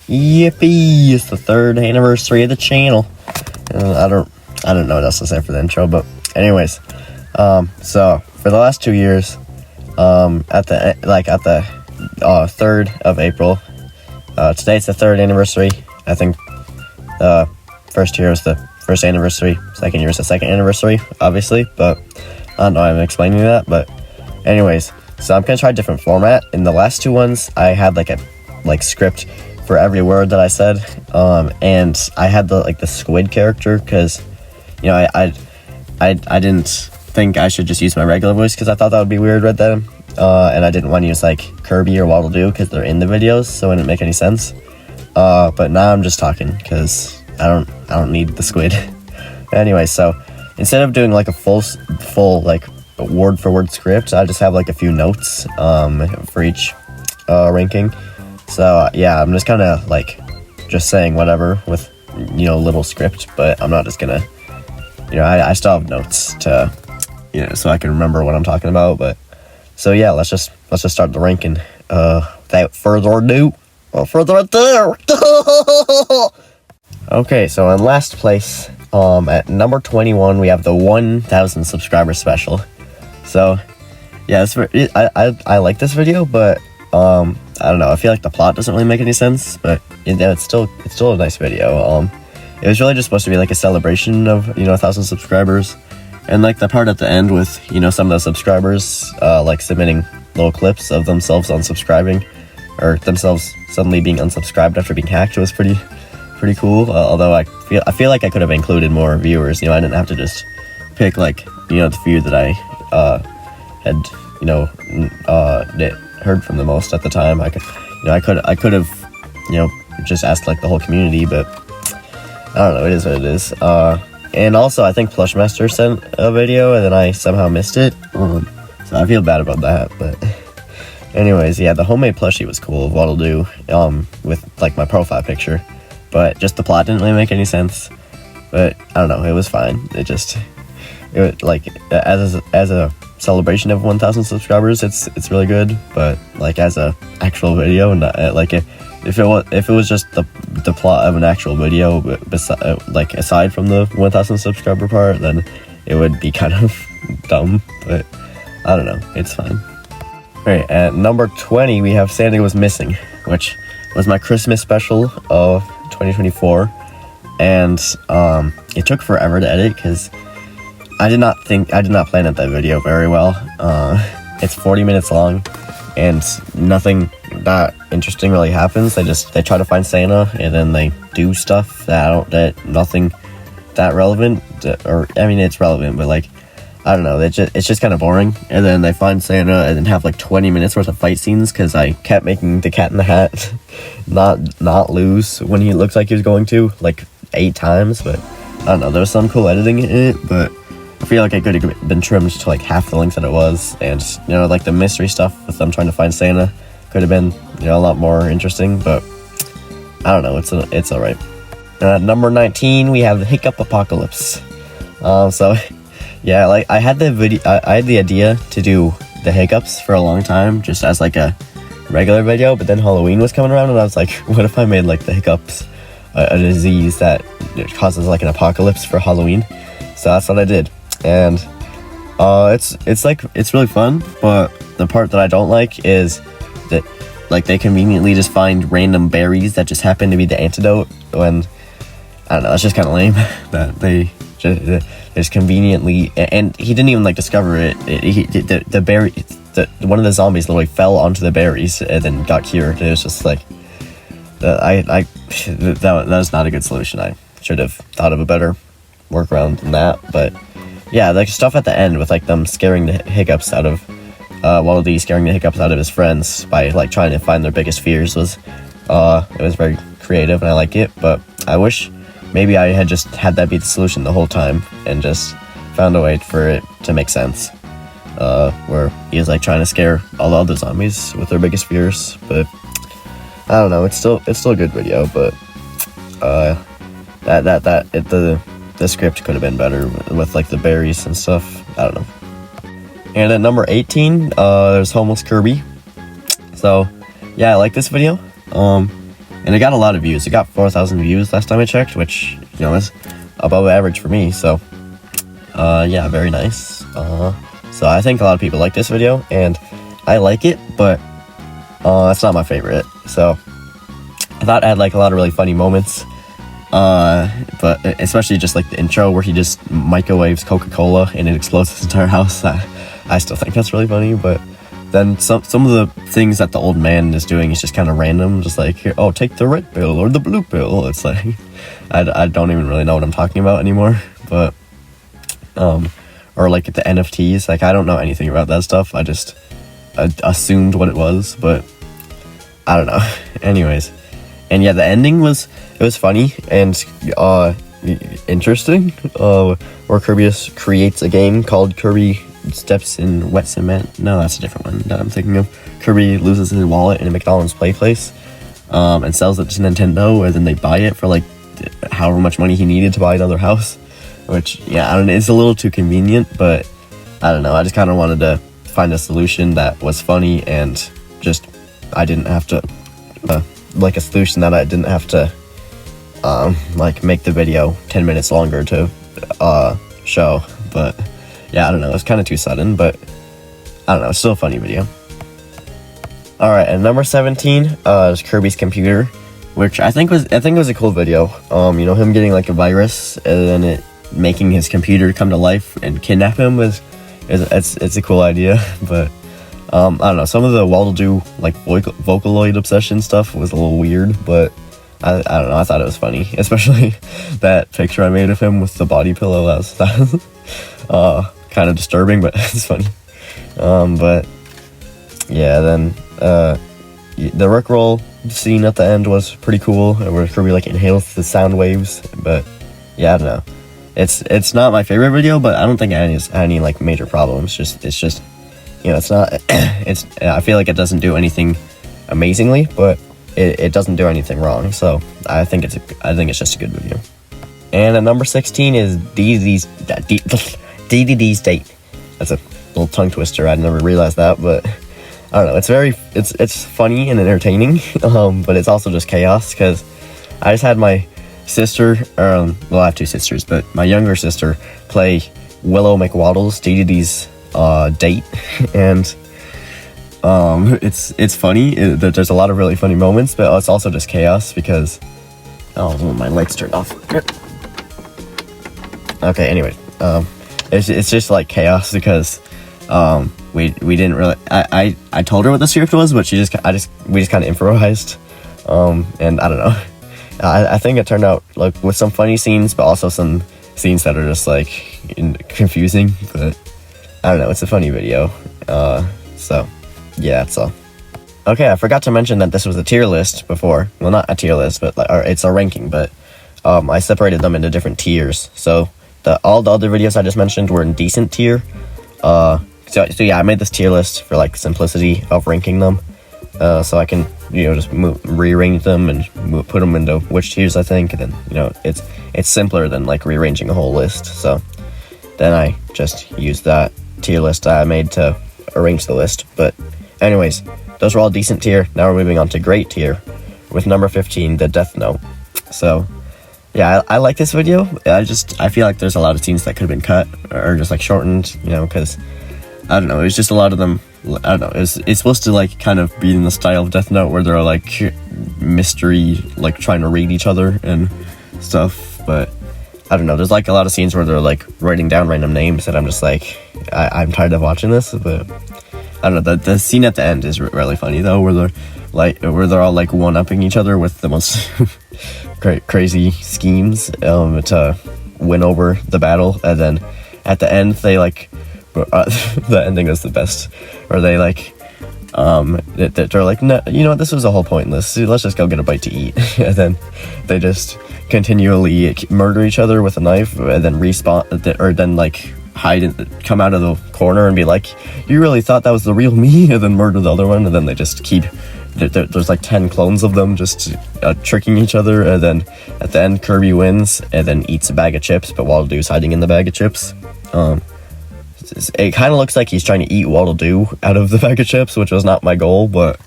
Yippee! It's the 3rd anniversary of the channel. I don't know what else to say for the intro, but anyways, so for the last 2 years, at the 3rd of April, today's the 3rd anniversary. I think first year was the first anniversary, second year was the second anniversary, obviously, but I don't know why I'm explaining that, but anyways, so I'm gonna try a different format. In the last 2 ones, I had like a script for every word that I said, and I had the squid character, because you know I didn't think I should just use my regular voice, because I thought that would be weird right then, and I didn't want to use like Kirby or Waddle Doo because they're in the videos, so it didn't make any sense. But now I'm just talking because I don't need the squid. Anyway, so instead of doing like a full like word for word script, I just have like a few notes for each ranking. So yeah, I'm just kind of like just saying whatever with little script, but I'm not just gonna I still have notes to so I can remember what I'm talking about. But so yeah, let's just start the ranking. Without further ado. Okay, so in last place, at number 21, we have the 1,000 subscriber special. So yeah, I like this video, but I don't know, I feel like the plot doesn't really make any sense, but it's still a nice video. It was really just supposed to be like a celebration of 1,000 subscribers, and like the part at the end with some of the subscribers like submitting little clips of themselves unsubscribing, or themselves suddenly being unsubscribed after being hacked, was pretty cool. Although I feel like I could have included more viewers. I didn't have to just pick like the few that I had heard from the most at the time. I could have just asked like the whole community, but I don't know, it is what it is. And also I think Plush Master sent a video and then I somehow missed it, so I feel bad about that. But anyways, yeah, the homemade plushie was cool, Waddle Doo, with like my profile picture, but just the plot didn't really make any sense. But I don't know, it was fine. It was like as a celebration of 1,000 subscribers, it's really good, but like as a actual video, not like if it was just the plot of an actual video, like aside from the 1,000 subscriber part, then it would be kind of dumb. But I don't know, it's fine. Alright, at number 20 we have Santa Was Missing, which was my Christmas special of 2024, and it took forever to edit because I did not plan out that video very well. It's 40 minutes long, and nothing that interesting really happens. They try to find Santa, and then they do stuff nothing that relevant, or I mean it's relevant, but like I don't know, it's just kind of boring. And then they find Santa and then have like 20 minutes worth of fight scenes, because I kept making the Cat in the Hat not lose when he looks like he was going to, like 8 times. But I don't know, there was some cool editing in it, but I feel like it could have been trimmed to like half the length that it was. And like the mystery stuff with them trying to find Santa could have been a lot more interesting, but I don't know, it's alright. At number 19 we have the Hiccup Apocalypse. So yeah, like I had the idea to do the hiccups for a long time, just as like a regular video, but then Halloween was coming around and I was like, what if I made like the hiccups a disease that causes like an apocalypse for Halloween? So that's what I did, and it's really fun, but the part that I don't like is that like they conveniently just find random berries that just happen to be the antidote, when I don't know, it's just kind of lame that they just conveniently, and he didn't even like discover it. The berry, one of the zombies literally fell onto the berries and then got cured. It was just like that was not a good solution. I should have thought of a better workaround than that. But yeah, like stuff at the end with like them scaring the hiccups out of Waddle Dee scaring the hiccups out of his friends by like trying to find their biggest fears was it was very creative, and I like it. But I wish maybe I had just had that be the solution the whole time and just found a way for it to make sense, where he is like trying to scare all the other zombies with their biggest fears. But I don't know, it's still a good video, but the script could have been better with like the berries and stuff. I don't know. And at number 18, there's Homeless Kirby. So yeah, I like this video. and it got a lot of views. It got 4,000 views last time I checked, which, you know, is above average for me. So yeah, very nice. So I think a lot of people like this video, and I like it, but it's not my favorite. So I thought it had like a lot of really funny moments, but especially just like the intro where he just microwaves Coca-Cola and it explodes his entire house. I still think that's really funny, but then some of the things that the old man is doing is just kind of random, just like, here, oh, take the red pill or the blue pill. It's like, I don't even really know what I'm talking about anymore, but or like the NFTs, like I don't know anything about that stuff. I just assumed what it was, but I don't know. Anyways, and yeah, the ending was funny and interesting. Where Kirby creates a game called Kirby Steps in Wet Cement. No, that's a different one that I'm thinking of. Kirby loses his wallet in a McDonald's play place, and sells it to Nintendo, and then they buy it for like however much money he needed to buy another house. Which, yeah, I don't know, it's a little too convenient, but I don't know. I just kind of wanted to find a solution that was funny and just I didn't have to like a solution that I didn't have to like make the video 10 minutes longer to show. But yeah, I don't know, it's kind of too sudden, but I don't know, it's still a funny video. Alright, and number 17 is Kirby's computer, which I think was a cool video. You know, him getting like a virus and then it making his computer come to life and kidnap him it's a cool idea. But I don't know, some of the Waddle-Doo like Vocaloid obsession stuff was a little weird, but I don't know, I thought it was funny, especially that picture I made of him with the body pillow. That was kind of disturbing, but it's funny. But yeah, then the Rickroll scene at the end was pretty cool, where Kirby like inhales the sound waves. But yeah, I don't know, it's not my favorite video, but I don't think it has any like major problems. It's just you know, it's not I feel like it doesn't do anything amazingly, but it doesn't do anything wrong, so I think it's just a good video. And at number 16 is DDD's date. That's a little tongue twister. I never realized that, but I don't know. It's funny and entertaining, but it's also just chaos, because I just had my sister, well, I have two sisters, but my younger sister play Willow McWaddle's DDD's date, and it's funny. There's a lot of really funny moments, but it's also just chaos because my lights turned off. Okay, anyway, it's just like chaos because we didn't really. I told her what the script was, but we just kind of improvised, and I don't know. I think it turned out like with some funny scenes, but also some scenes that are just like confusing. But I don't know, it's a funny video. So yeah, that's all. Okay, I forgot to mention that this was a tier list before. Well, not a tier list, but it's a ranking. But I separated them into different tiers. So all the other videos I just mentioned were in decent tier. So yeah, I made this tier list for like simplicity of ranking them. So I can, you know, just rearrange them and put them into which tiers I think, and then, you know, it's simpler than like rearranging a whole list. So then I just used that tier list I made to arrange the list. But anyways, those were all decent tier. Now we're moving on to great tier with number 15, the Death Note. So yeah, I like this video. I feel like there's a lot of scenes that could have been cut or just like shortened, you know, because I don't know, it was just a lot of them. I don't know, it's supposed to like kind of be in the style of Death Note where they're like mystery, like trying to read each other and stuff, but I don't know, there's like a lot of scenes where they're like writing down random names and I'm just like, I'm tired of watching this. But I don't know, the scene at the end is really funny though, where they're all like one-upping each other with the most crazy schemes to win over the battle, and then at the end they like the ending is the best, or they like they're like, no, you know what, this was a whole pointless, let's just go get a bite to eat. And then they just continually murder each other with a knife, and then respawn, or then like hide and come out of the corner and be like, you really thought that was the real me, and then murder the other one. And then they just keep there's like 10 clones of them just tricking each other, and then at the end Kirby wins and then eats a bag of chips, but Waddle-Doo's hiding in the bag of chips. It kind of looks like he's trying to eat Waddle-Doo out of the bag of chips, which was not my goal, but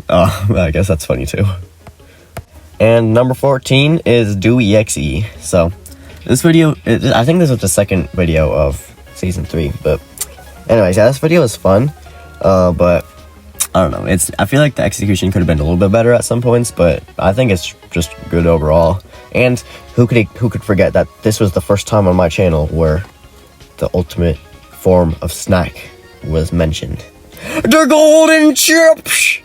I guess that's funny too. And number 14 is Do EXE. So this video, I think this was the second video of season 3, but anyways, yeah, this video is fun, but I don't know, I feel like the execution could have been a little bit better at some points, but I think it's just good overall. And who could forget that this was the first time on my channel where the ultimate form of snack was mentioned. The golden chips!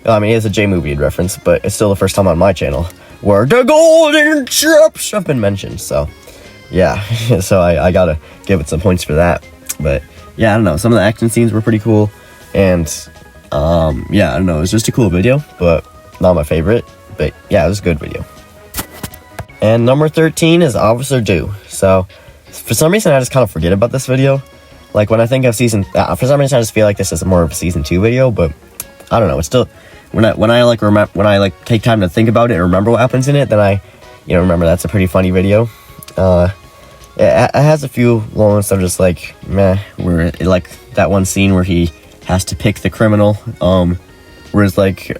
I mean, it's a J-Movie reference, but it's still the first time on my channel where the golden chips have been mentioned, so yeah. So I gotta give it some points for that. But yeah, I don't know, some of the action scenes were pretty cool, and yeah, I don't know, it was just a cool video, but not my favorite, but yeah, it was a good video. And number 13 is Officer Do. So for some reason I just kind of forget about this video. Like when I think of for some reason I just feel like this is more of a season 2 video, but I don't know, it's still, when I take time to think about it and remember what happens in it, then I remember that's a pretty funny video. It has a few moments that are just like meh, where like that one scene where he has to pick the criminal, where it's like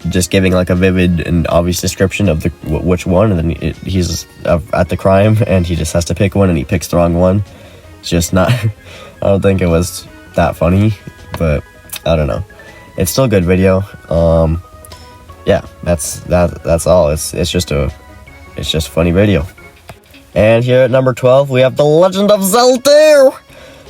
just giving like a vivid and obvious description of which one, and then he's at the crime and he just has to pick one and he picks the wrong one. It's just not I don't think it was that funny, but I don't know, it's still a good video. Yeah, that's all. It's just a funny video. And here at number 12 we have The Legend of Zelda.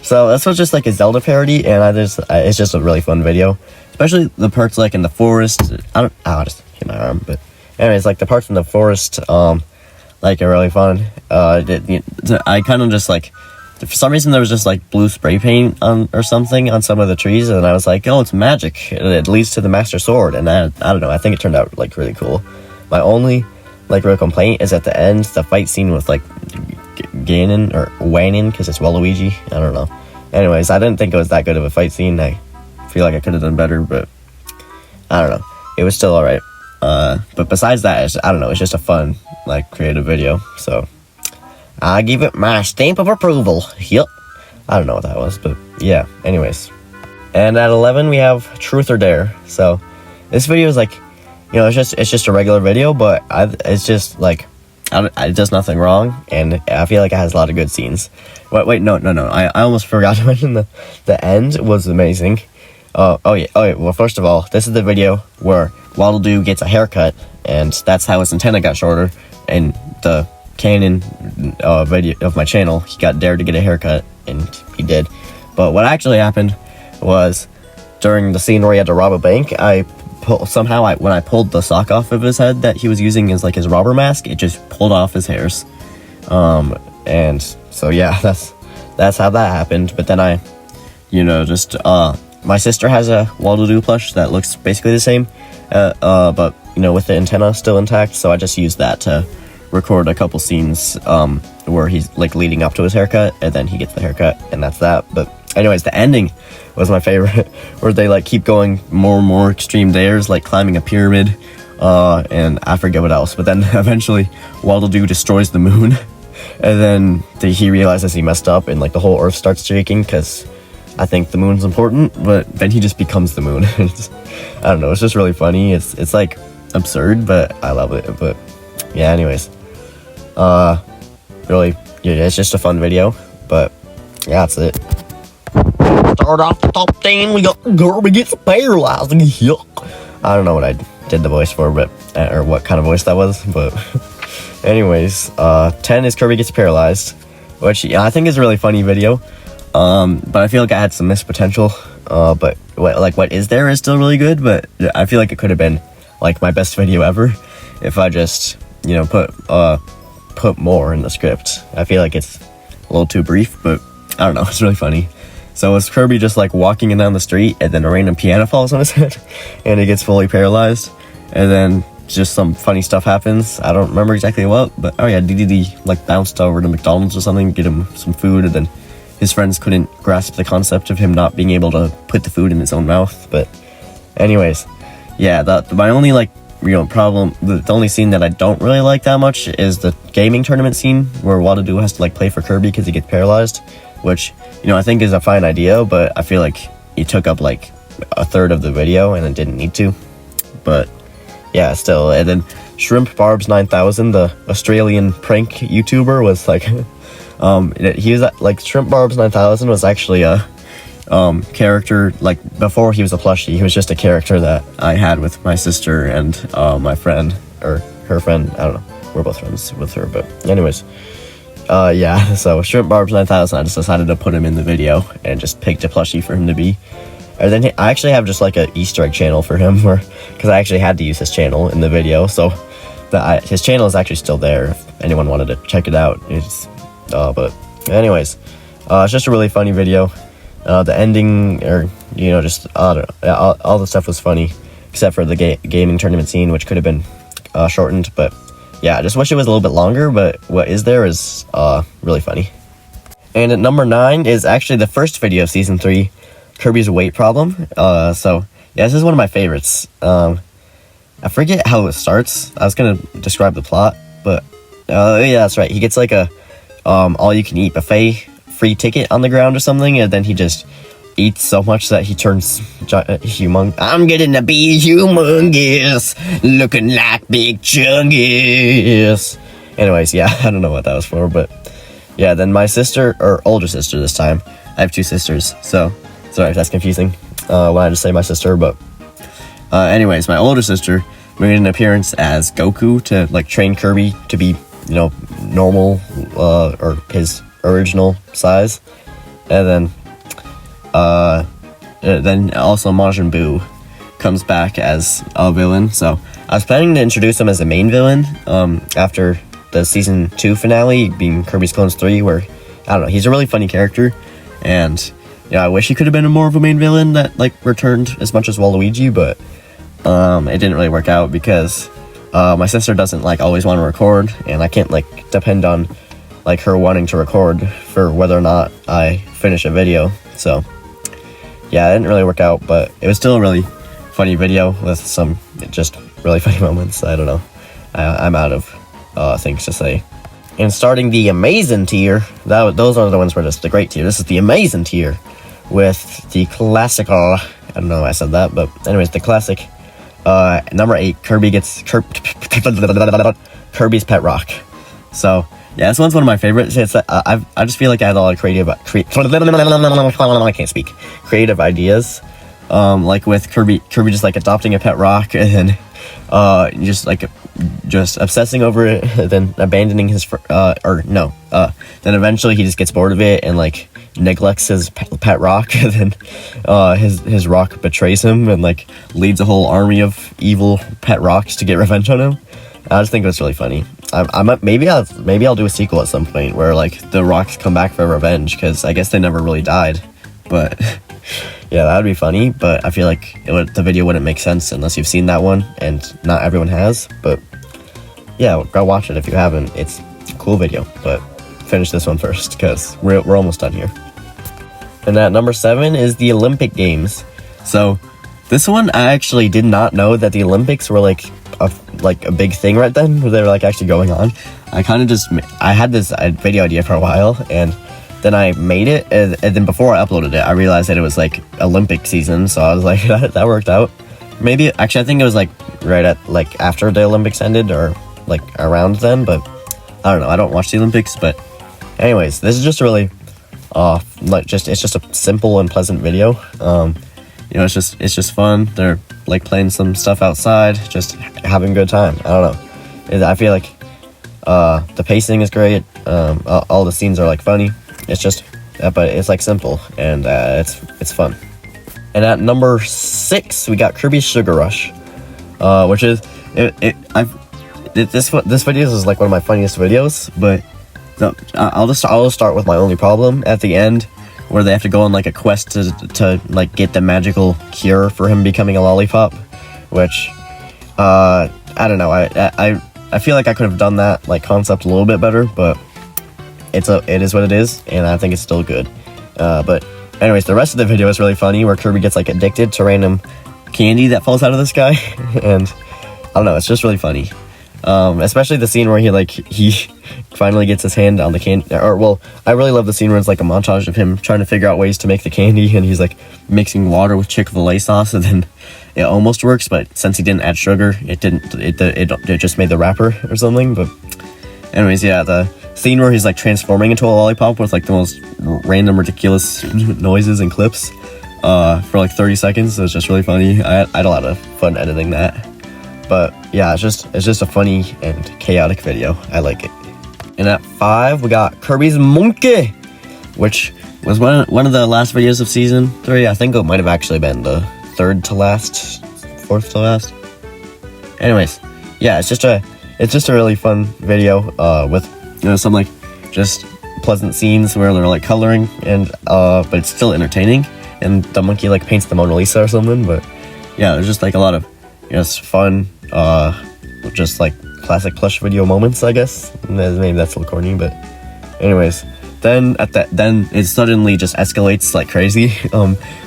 So this was just like a Zelda parody, and it's just a really fun video, especially the parts like in the forest. I just hit my arm, but anyways, like the parts in the forest, like are really fun. I kind of just like, for some reason there was just like blue spray paint or something on some of the trees, and I was like, oh, it's magic. It leads to the Master Sword, and I don't know. I think it turned out like really cool. My only like real complaint is at the end, the fight scene with like Ganon or Wanon, because it's Waluigi. I don't know. Anyways, I didn't think it was that good of a fight scene. I feel like I could have done better, but I don't know. It was still alright. But besides that, I don't know. It's just a fun, like, creative video. So I give it my stamp of approval. Yep. I don't know what that was, but yeah. Anyways, and at 11 we have Truth or Dare. So this video is like, it's just a regular video, but it's just like, it does nothing wrong, and I feel like it has a lot of good scenes. Wait, no. I almost forgot to mention the end was amazing. Oh yeah. Well, first of all, this is the video where Waddle Doo gets a haircut, and that's how his antenna got shorter. In the canon video of my channel, he got dared to get a haircut, and he did. But what actually happened was, during the scene where he had to rob a bank, when I pulled the sock off of his head that he was using as like his robber mask, it just pulled off his hairs. And so yeah, that's how that happened. But then my sister has a Waddle Doo plush that looks basically the same, but with the antenna still intact. So I just used that to record a couple scenes where he's like leading up to his haircut, and then he gets the haircut, and that's that. But anyways, the ending was my favorite, where they like keep going more and more extreme dares, like climbing a pyramid, and I forget what else. But then eventually Waddle Doo destroys the moon, and then he realizes he messed up, and like the whole earth starts shaking, because I think the moon's important, but then he just becomes the moon. I don't know, it's just really funny. It's like absurd, but I love it. But yeah, anyways, really, yeah, it's just a fun video. But yeah, that's it. Start off the top 10, we got Kirby gets paralyzed. Yuck. I don't know what I did the voice for, but or what kind of voice that was, but anyways, 10 is Kirby gets paralyzed, which I think is a really funny video. But I feel like I had some missed potential. But what is there is still really good, but I feel like it could have been like my best video ever if I just put more in the script. I feel like it's a little too brief, but I don't know, it's really funny. So it's Kirby just like walking down the street, and then a random piano falls on his head, and he gets fully paralyzed, and then just some funny stuff happens. I don't remember exactly what, but oh yeah, DDD like bounced over to McDonald's or something, get him some food, and then his friends couldn't grasp the concept of him not being able to put the food in his own mouth. But anyways, yeah, my only problem, the only scene that I don't really like that much is the gaming tournament scene where Waddle Doo has to like play for Kirby because he gets paralyzed, which I think is a fine idea, but I feel like he took up like a third of the video and it didn't need to. But yeah, still. And then Shrimp Barbs 9000, the Australian prank YouTuber, was like, he was like Shrimp Barbs 9000 was actually a character, like before he was a plushie. He was just a character that I had with my sister and my friend, or her friend. I don't know. We're both friends with her, but anyways. Yeah, so Shrimp Barbs 9000, I just decided to put him in the video and just picked a plushie for him to be. And then I actually have just like an Easter egg channel for him, because I actually had to use his channel in the video, so his channel is actually still there if anyone wanted to check it out. But anyways, it's just a really funny video. The ending, or just all the stuff was funny, except for the gaming tournament scene, which could have been shortened. But yeah, I just wish it was a little bit longer. But what is there is really funny. And at number 9 is actually the first video of season 3. Kirby's weight problem. So yeah, this is one of my favorites. I forget how it starts. I was gonna describe the plot, but yeah, that's right. He gets like a all-you-can-eat buffet free ticket on the ground or something, and then he just eats so much that he turns I'm getting to be humongous, looking like Big Chungus. Anyways, yeah, I don't know what that was for, but yeah. Then my sister, or older sister this time. I have 2 sisters, so. Sorry if that's confusing when I just say my sister, but anyways, my older sister made an appearance as Goku to like train Kirby to be, normal or his original size, and then also Majin Buu comes back as a villain. So I was planning to introduce him as a main villain after the season 2 finale, being Kirby's Clones 3, where I don't know, he's a really funny character, and I wish he could have been more of a main villain that like returned as much as Waluigi, but it didn't really work out because my sister doesn't like always want to record, and I can't like depend on like her wanting to record for whether or not I finish a video. So yeah, it didn't really work out, but it was still a really funny video with some just really funny moments. I don't know. I'm out of things to say. And starting the amazing tier, those are the ones where just the great tier. This is the amazing tier with the classical. I don't know why I said that, but anyways, the classic. Number 8, Kirby gets Kirby's Pet Rock. So yeah, this one's one of my favorites. It's I just feel like I had a lot of creative ideas. Like with Kirby just like adopting a pet rock, and then just obsessing over it, then abandoning his then eventually he just gets bored of it and like neglects his pet rock, and then his rock betrays him and like leads a whole army of evil pet rocks to get revenge on him. I just think that's really funny. Maybe I'll do a sequel at some point where like the rocks come back for revenge, because I guess they never really died. But yeah, that would be funny, but I feel like the video wouldn't make sense unless you've seen that one, and not everyone has. But yeah, go watch it if you haven't. It's a cool video, but finish this one first, because we're almost done here. And at number 7 is the Olympic Games. So this one, I actually did not know that the Olympics were like a big thing right then, where they were like actually going on. I had this video idea for a while, and then I made it, and then before I uploaded it, I realized that it was like Olympic season, so I was like, that worked out. Maybe, actually, I think it was like right at like after the Olympics ended, or like around then, but I don't know. I don't watch the Olympics, but anyways, this is just a really it's just a simple and pleasant video. It's just fun. They're like playing some stuff outside, just having a good time. I don't know. I feel like the pacing is great. All the scenes are like funny. It's just, but it's like simple, and it's fun. And at number 6, we got Kirby's Sugar Rush, which is this video is like one of my funniest videos. But I'll just start with my only problem at the end, where they have to go on like a quest to like get the magical cure for him becoming a lollipop, which I don't know. I feel like I could have done that like concept a little bit better, but it is what it is, and I think it's still good. But anyways, the rest of the video is really funny, where Kirby gets like addicted to random candy that falls out of the sky, and I don't know, it's just really funny. Especially the scene where he finally gets his hand on the candy. I really love the scene where it's like a montage of him trying to figure out ways to make the candy, and he's like mixing water with Chick-fil-A sauce, and then it almost works, but since he didn't add sugar, it didn't. It just made the wrapper or something. But anyways, yeah, the scene where he's like transforming into a lollipop with like the most random, ridiculous noises and clips for like 30 seconds. It was just really funny. I had a lot of fun editing that. But yeah, it's just a funny and chaotic video. I like it. And at 5, we got Kirby's Monkey, which was one of the last videos of season 3. I think it might have actually been the 3rd to last, 4th to last. Anyways, yeah, it's just a really fun video with some like just pleasant scenes where they're like coloring and but it's still entertaining, and the monkey like paints the Mona Lisa or something. But yeah, there's just like a lot of fun just like classic Plush video moments, I guess. Maybe that's a little corny, but anyways, then it suddenly just escalates like crazy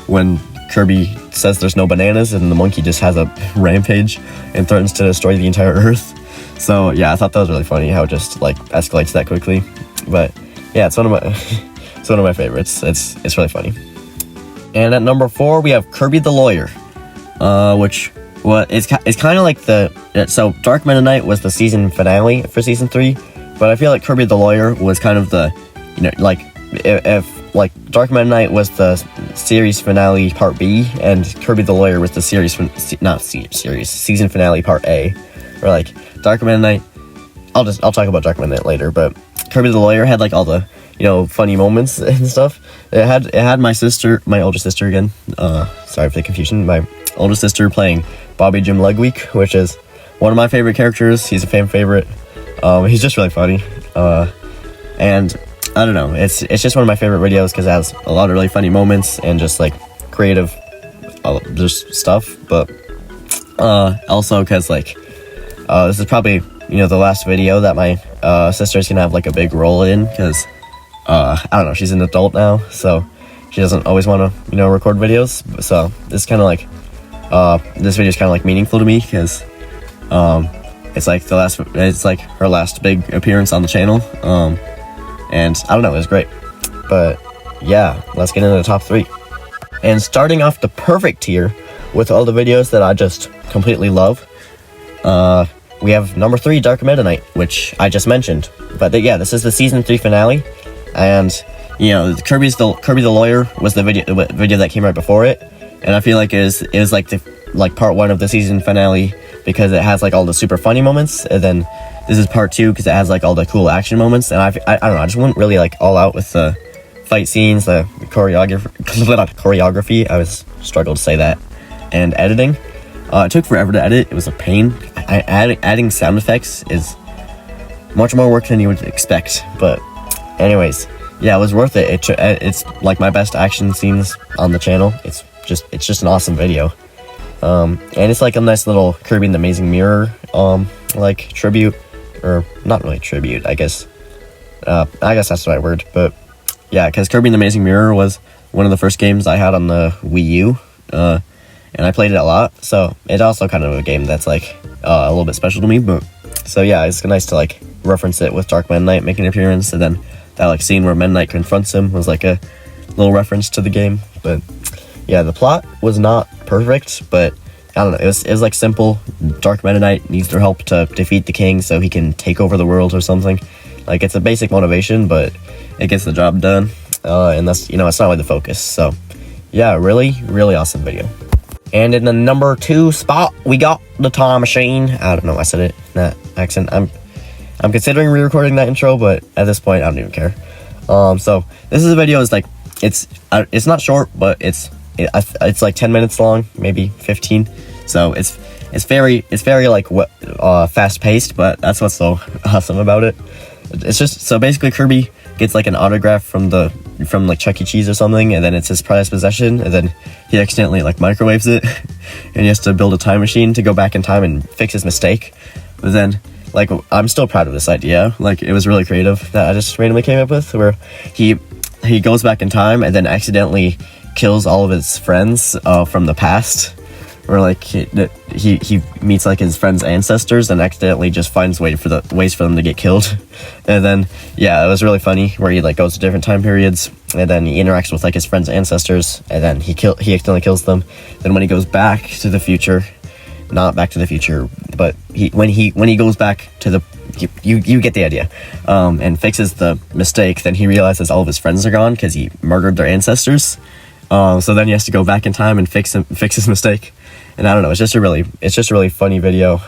when Kirby says there's no bananas and the monkey just has a rampage and threatens to destroy the entire Earth. So yeah, I thought that was really funny how it just like escalates that quickly. But yeah, it's one of my favorites. It's really funny. And at number 4, we have Kirby the Lawyer, which it's kind of like so Dark Meta Knight was the season finale for season 3, but I feel like Kirby the Lawyer was kind of the like if like Dark Meta Knight was the series finale part B, and Kirby the Lawyer was the season finale part A. Or like Dark Meta Knight, I'll talk about Dark Meta Knight later, but Kirby the Lawyer had like all the funny moments and stuff. It had my older sister again. Sorry for the confusion. My older sister playing Bobby Jim Legweek, which is one of my favorite characters. He's a fan favorite. He's just really funny. And I don't know. It's just one of my favorite videos because it has a lot of really funny moments and just like creative, just stuff. But also because like this is probably the last video that my sister's gonna have like a big role in, because I don't know, she's an adult now, so she doesn't always want to record videos. So this kind of like this video is kind of like meaningful to me because it's like her last big appearance on the channel. And I don't know, it was great. But yeah, let's get into the top 3. And starting off the perfect tier with all the videos that I just completely love, we have number 3, Dark Meta Knight, which I just mentioned. But yeah, this is the season 3 finale, and Kirby the Lawyer was the video that came right before it, and I feel like it was like part 1 of the season finale because it has like all the super funny moments, and then this is part 2 because it has like all the cool action moments. And I don't know, I just went really like all out with the fight scenes, the choreography. I was struggled to say that, and editing. It took forever to edit. It was a pain. Adding sound effects is much more work than you would expect. But anyways, yeah, it was worth it. It's like my best action scenes on the channel. It's just an awesome video. And it's like a nice little Kirby and the Amazing Mirror like tribute, or not really tribute, I guess. I guess that's the right word. But yeah, because Kirby and the Amazing Mirror was one of the first games I had on the Wii U. And I played it a lot, so it's also kind of a game that's like a little bit special to me. But so yeah, it's nice to like reference it with Dark Meta Knight making an appearance, and then that like scene where Meta Knight confronts him was like a little reference to the game. But yeah, the plot was not perfect, but I don't know, it was like simple. Dark Meta Knight needs their help to defeat the king so he can take over the world or something. Like, it's a basic motivation, but it gets the job done, and that's it's not really the focus. So yeah, really awesome video. And in the number 2 spot, we got the Time Machine. I don't know, I said it in that accent. I'm considering re-recording that intro, but at this point, I don't even care. So this is a video. It's like it's not short, but it's like 10 minutes long, maybe 15. So it's very like fast paced, but that's what's so awesome about it. It's just, so basically Kirby gets like an autograph from like Chuck E. Cheese or something, and then it's his prized possession, and then he accidentally like microwaves it, and he has to build a time machine to go back in time and fix his mistake. But then, like, I'm still proud of this idea. Like, it was really creative that I just randomly came up with, where he goes back in time and then accidentally kills all of his friends from the past. where like he meets like his friend's ancestors and accidentally just finds ways for them to get killed. And then yeah, it was really funny where he like goes to different time periods and then he interacts with like his friend's ancestors and then he accidentally kills them. Then when he goes back to the future, not Back to the Future, but when he goes back to the you get the idea, and fixes the mistake, then he realizes all of his friends are gone because he murdered their ancestors. So then he has to go back in time and fix his mistake. And I don't know, it's just a really funny video.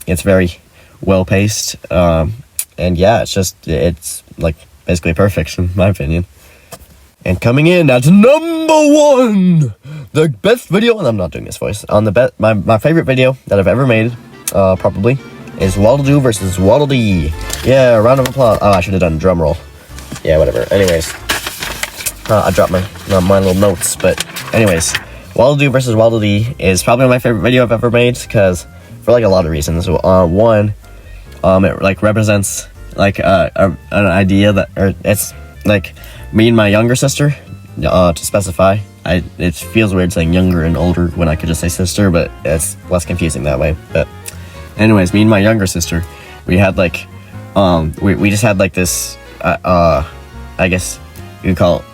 It's very well paced, and yeah, it's like basically perfect in my opinion. And coming in at number 1, the best video, and I'm not doing this voice, on the my favorite video that I've ever made, probably, is Waddle Doo versus Waddle Dee. Yeah, round of applause. Oh, I should have done a drum roll. Yeah, whatever. Anyways, I dropped my little notes, but anyways, Waddle Doo versus Waddle Dee is probably my favorite video I've ever made, because for like a lot of reasons. One, it like represents like an idea that, or it's like me and my younger sister, to specify. It feels weird saying younger and older when I could just say sister, but it's less confusing that way. But anyways, me and my younger sister, we had like we just had like this I guess you could call it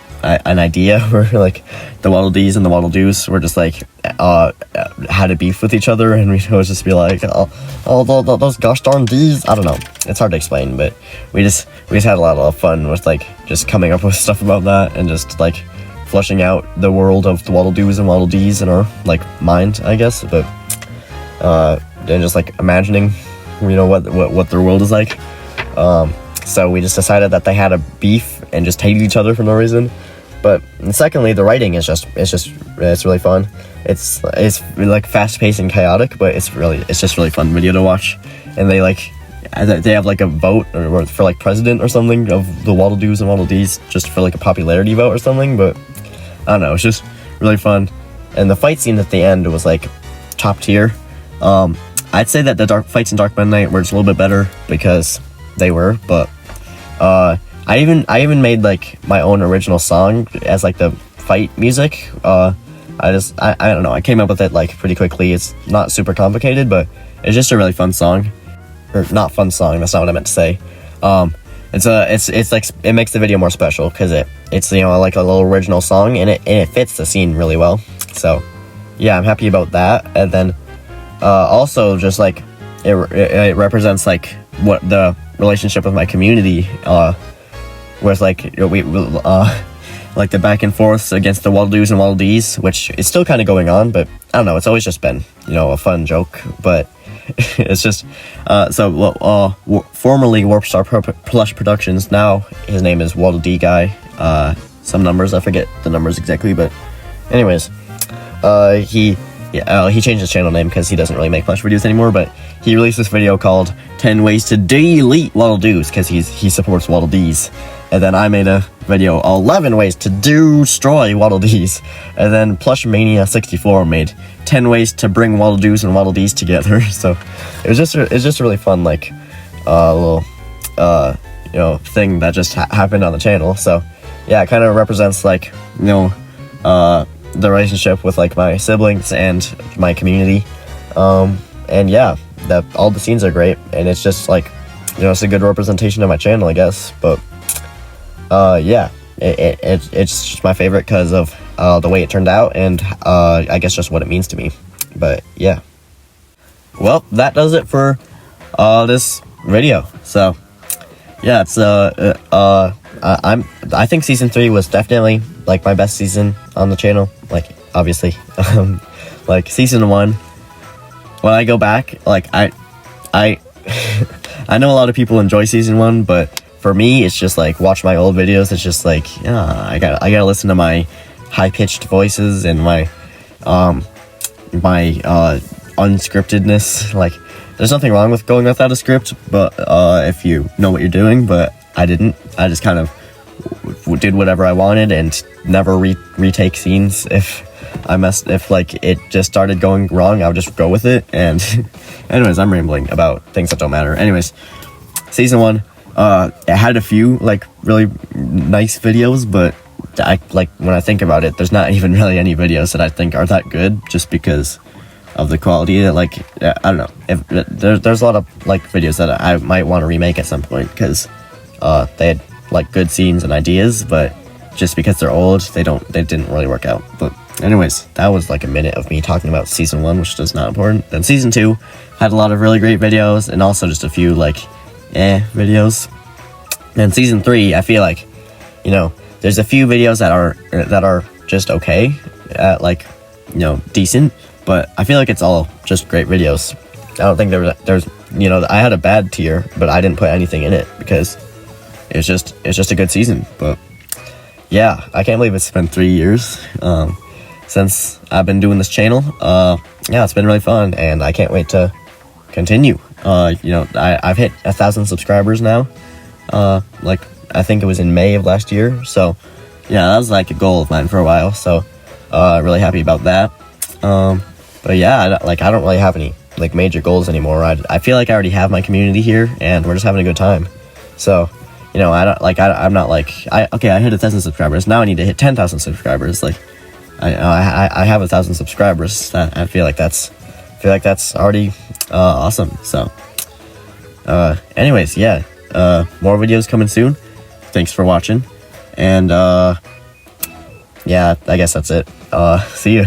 an idea where like the Waddle Dees and the Waddle Doos were just like had a beef with each other, and we would just be like, those gosh darn D's. I don't know, it's hard to explain, but we just had a lot of fun with like just coming up with stuff about that and just like fleshing out the world of the Waddle Doos and Waddle Dees in our like mind, I guess. But and just like imagining, you know, what their world is like. So we just decided that they had a beef and just hated each other for no reason. But secondly, the writing is it's really fun. It's like fast paced and chaotic, but it's just really fun video to watch. And they have like a vote or for like president or something of the Waddle Doos and Waddle Dees, just for like a popularity vote or something. But I don't know, it's just really fun. And the fight scene at the end was like top tier. I'd say that the fights in Dark Meta Knight were just a little bit better because they were, but I even made like my own original song as like the fight music. I don't know, I came up with it like pretty quickly. It's not super complicated, but it's just a really fun song. Or not fun song, that's not what I meant to say. It's like, it makes the video more special because it's you know, like a little original song, and it fits the scene really well. So yeah, I'm happy about that. And then also just like it represents like what the relationship with my community, whereas like, you know, we like the back and forth against the Waddle Doos and Waddle Dees, which is still kind of going on, but I don't know, it's always just been, you know, a fun joke. But it's just formerly Warp Star Plush Productions, now his name is Waddle Dee Guy. Some numbers, I forget the numbers exactly, but anyways, he changed his channel name because he doesn't really make plush videos anymore, but he released this video called 10 Ways to Delete Waddle Doos because he supports Waddle Dees. And then I made a video, 11 Ways to Destroy Waddle Dees. And then Plush Mania 64 made 10 Ways to Bring Waddle Doos and Waddle Dees together. So it's just a really fun like little you know, thing that just happened on the channel. So yeah, it kind of represents like, you know, the relationship with like my siblings and my community. And yeah, that all the scenes are great, and it's just like, you know, it's a good representation of my channel, I guess. But yeah, it's just my favorite because of the way it turned out, and I guess just what it means to me. But yeah, well, that does it for this video. So yeah, it's I think season 3 was definitely like my best season on the channel, like obviously. Like season 1, when I go back, like I I know a lot of people enjoy season 1, but for me it's just like, watch my old videos, it's just like, yeah, I gotta listen to my high-pitched voices and my unscriptedness. Like, there's nothing wrong with going without a script, but if you know what you're doing. But I didn't. I just kind of did whatever I wanted and never retake scenes. If like it just started going wrong, I would just go with it. And anyways, I'm rambling about things that don't matter. Anyways, season 1, it had a few like really nice videos, but I like, when I think about it, there's not even really any videos that I think are that good, just because of the quality that, like, I don't know, if there's a lot of like videos that I might want to remake at some point, because they had like good scenes and ideas, but just because they're old, they didn't really work out. But anyways, that was like a minute of me talking about season 1, which is not important. Then season 2 had a lot of really great videos, and also just a few like videos. And season 3, I feel like, you know, there's a few videos that are just okay, like, you know, decent, but I feel like it's all just great videos. I don't think there's you know, I had a bad tier, but I didn't put anything in it because it's just a good season. But yeah, I can't believe it's been 3 years since I've been doing this channel. Yeah, it's been really fun, and I can't wait to continue. You know, I've hit 1,000 subscribers now. Like, I think it was in May of last year. So yeah, that was like a goal of mine for a while. So really happy about that. But yeah, I don't really have any like major goals anymore. I feel like I already have my community here, and we're just having a good time. So, you know, I'm not like, okay, I hit 1,000 subscribers. Now I need to hit 10,000 subscribers. Like, I have 1,000 subscribers. I feel like that's already awesome. So, anyways, yeah, more videos coming soon. Thanks for watching, and yeah, I guess that's it. See you.